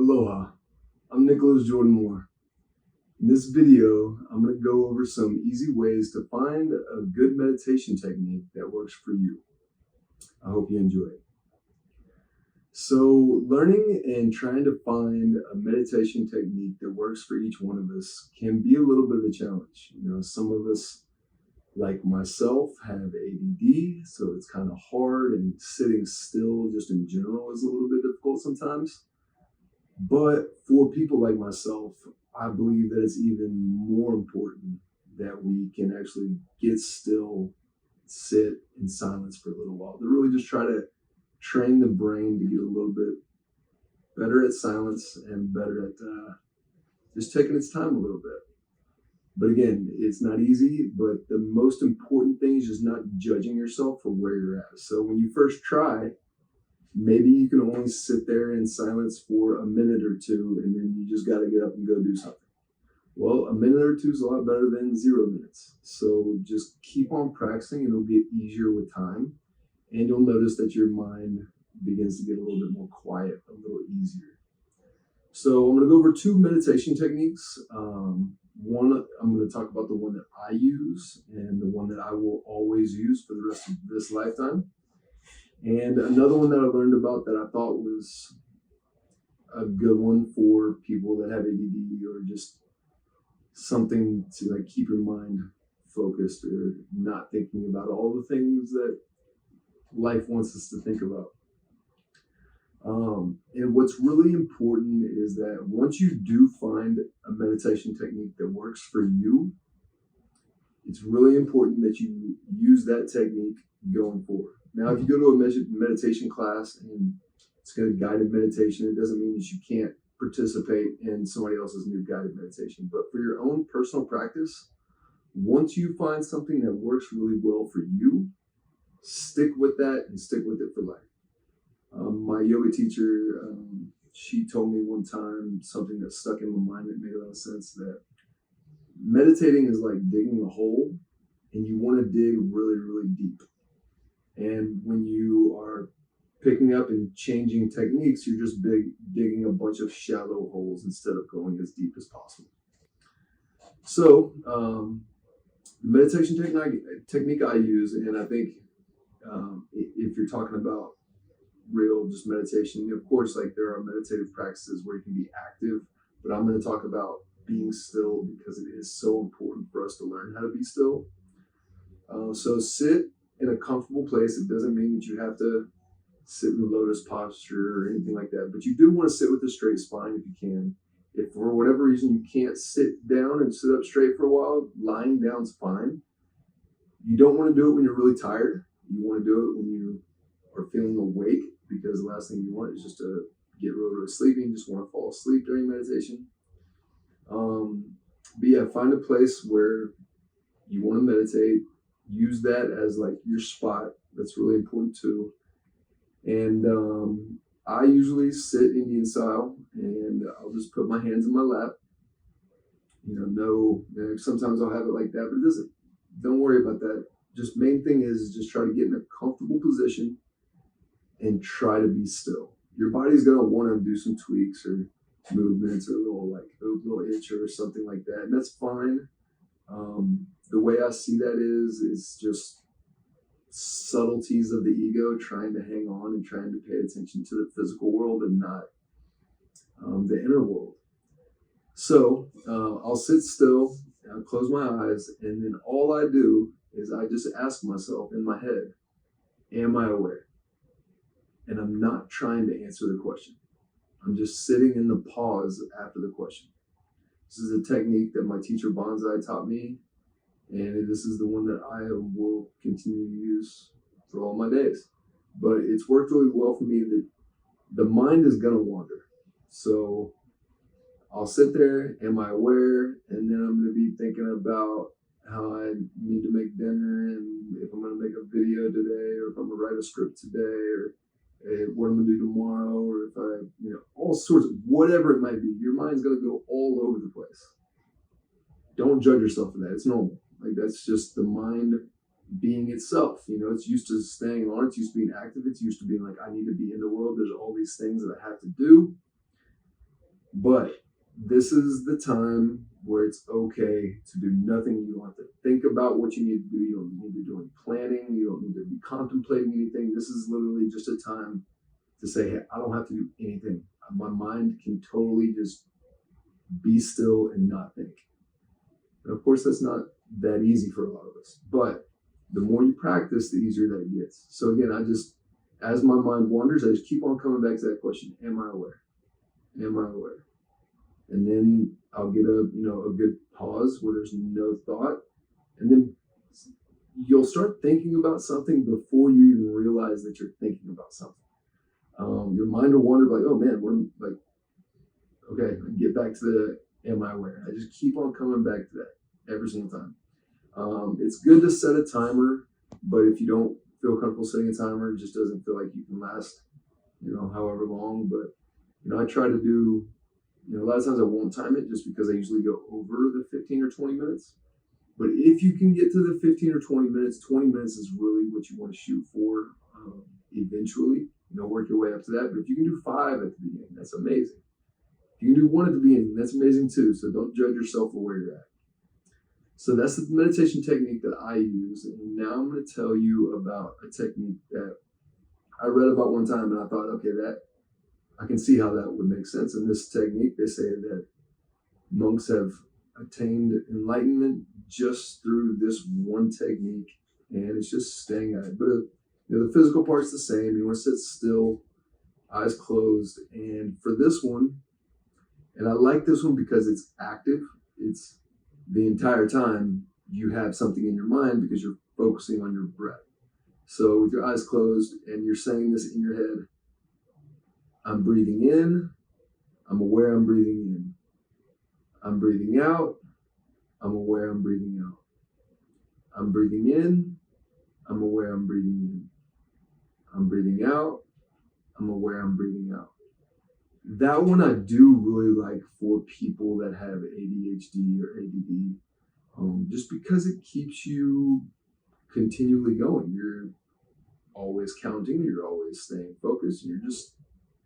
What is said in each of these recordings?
Aloha, I'm Nicholas Jordan Moore. In this video, I'm going to go over some easy ways to find a good meditation technique that works for you. I hope you enjoy it. So, learning and trying to find a meditation technique that works for each one of us can be a little bit of a challenge. Some of us, like myself, have ADD, so it's kind of hard, and sitting still just in general is a little bit difficult sometimes. But for people like myself, I believe that it's even more important that we can actually get still, sit in silence for a little while, to really just try to train the brain to get a little bit better at silence and better at just taking its time a little bit. But again, it's not easy, but the most important thing is just not judging yourself for where you're at. So when you first try, maybe you can only sit there in silence for a minute or two, and then you just got to get up and go do something. Well, a minute or two is a lot better than 0 minutes. So just keep on practicing, and it'll get easier with time. And you'll notice that your mind begins to get a little bit more quiet, a little easier. So I'm going to go over 2 meditation techniques. One, I'm going to talk about the one that I use and the one that I will always use for the rest of this lifetime. And another one that I learned about that I thought was a good one for people that have ADD, or just something to keep your mind focused or not thinking about all the things that life wants us to think about. And what's really important is that once you do find a meditation technique that works for you, it's really important that you use that technique going forward. Now, if you go to a meditation class and it's got a guided meditation, it doesn't mean that you can't participate in somebody else's new guided meditation. But for your own personal practice, once you find something that works really well for you, stick with that and stick with it for life. My yoga teacher, she told me one time something that stuck in my mind that made a lot of sense, that meditating is like digging a hole, and you want to dig really, really deep. And when you are picking up and changing techniques, you're just digging a bunch of shallow holes instead of going as deep as possible. So the meditation technique I use, and I think if you're talking about real just meditation, of course, there are meditative practices where you can be active, but I'm going to talk about being still because it is so important for us to learn how to be still. So sit in a comfortable place. It doesn't mean that you have to sit in lotus posture or anything like that, but you do want to sit with a straight spine if you can. If for whatever reason you can't sit down and sit up straight for a while, lying down is fine. You don't want to do it when you're really tired. You want to do it when you are feeling awake, because the last thing you want is just to get real, really sleepy and just want to fall asleep during meditation. But yeah, find a place where you want to meditate. Use that as your spot. That's really important too. And I usually sit Indian style, and I'll just put my hands in my lap. Sometimes I'll have it like that, but don't worry about that. Just main thing is just try to get in a comfortable position and try to be still. Your body's going to want to do some tweaks or movements or a little itch or something like that, and that's fine. The way I see that is just subtleties of the ego trying to hang on and trying to pay attention to the physical world and not the inner world. So I'll sit still, and I'll close my eyes, and then all I do is I just ask myself in my head, am I aware? And I'm not trying to answer the question. I'm just sitting in the pause after the question. This is a technique that my teacher Bonsai taught me, and this is the one that I will continue to use for all my days. But it's worked really well for me. That the mind is going to wander. So I'll sit there, am I aware? And then I'm going to be thinking about how I need to make dinner, and if I'm going to make a video today, or if I'm going to write a script today, or what I'm going to do tomorrow, or if all sorts of whatever it might be. Your mind's going to go all over the place. Don't judge yourself for that. It's normal. That's just the mind being itself. It's used to staying on. It's used to being active. It's used to being I need to be in the world. There's all these things that I have to do. But this is the time where it's okay to do nothing. You don't have to think about what you need to do. You don't need to do any planning. You don't need to be contemplating anything. This is literally just a time to say, hey, I don't have to do anything. My mind can totally just be still and not think. And of course, that's not that easy for a lot of us. But the more you practice, the easier that gets. So again, as my mind wanders, I just keep on coming back to that question: Am I aware? Am I aware? And then I'll get a good pause where there's no thought, and then you'll start thinking about something before you even realize that you're thinking about something. Your mind will wander like, oh man, we're like, okay, get back to the am I aware? I just keep on coming back to that every single time. It's good to set a timer, but if you don't feel comfortable setting a timer, it just doesn't feel like you can last, however long. But, I try to do, a lot of times I won't time it just because I usually go over the 15 or 20 minutes. But if you can get to the 15 or 20 minutes, 20 minutes is really what you want to shoot for eventually. Work your way up to that. But if you can do 5 at the beginning, that's amazing. If you can do 1 at the beginning, that's amazing too. So don't judge yourself for where you're at. So that's the meditation technique that I use. And now I'm going to tell you about a technique that I read about one time, and I thought, okay, that I can see how that would make sense. In this technique, they say that monks have attained enlightenment just through this one technique, and it's just staying at it. But the physical part's the same. You want to sit still, eyes closed. And for this one, and I like this one because it's active. It's the entire time you have something in your mind because you're focusing on your breath. So with your eyes closed and you're saying this in your head, I'm breathing in, I'm aware I'm breathing in. I'm breathing out, I'm aware I'm breathing out. I'm breathing in, I'm aware I'm breathing in. I'm breathing out, I'm aware I'm breathing out. That one I do really like for people that have ADHD or ADD, just because it keeps you continually going. You're always counting, you're always staying focused, and you're just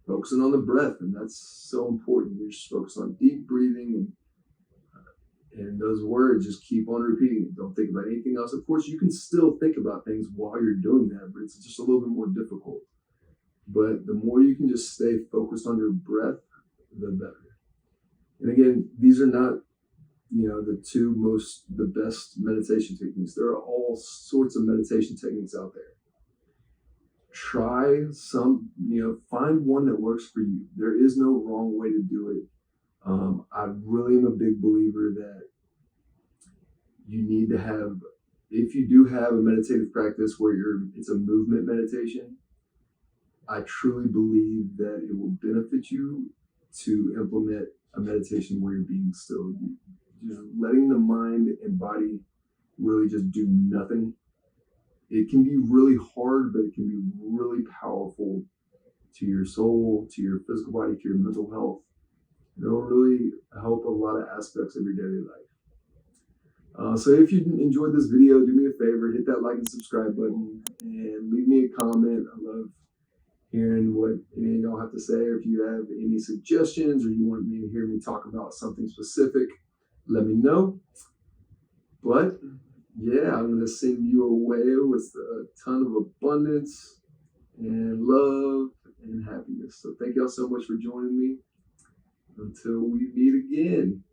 focusing on the breath, and that's so important. You're just focused on deep breathing, and those words, just keep on repeating it. Don't think about anything else. Of course, you can still think about things while you're doing that, but it's just a little bit more difficult. But the more you can just stay focused on your breath, the better. And again, these are not, the best meditation techniques. There are all sorts of meditation techniques out there. Try some, find one that works for you. There is no wrong way to do it. I really am a big believer that you need to have, if you do have a meditative practice where it's a movement meditation, I truly believe that it will benefit you to implement a meditation where you're being still. Just letting the mind and body really just do nothing. It can be really hard, but it can be really powerful to your soul, to your physical body, to your mental health. It'll really help a lot of aspects of your daily life. So if you enjoyed this video, do me a favor, hit that like and subscribe button, and leave me a comment. I love hearing what any of y'all have to say, or if you have any suggestions or you want me to hear me talk about something specific, let me know. But yeah, I'm going to send you away with a ton of abundance and love and happiness. So thank y'all so much for joining me. Until we meet again.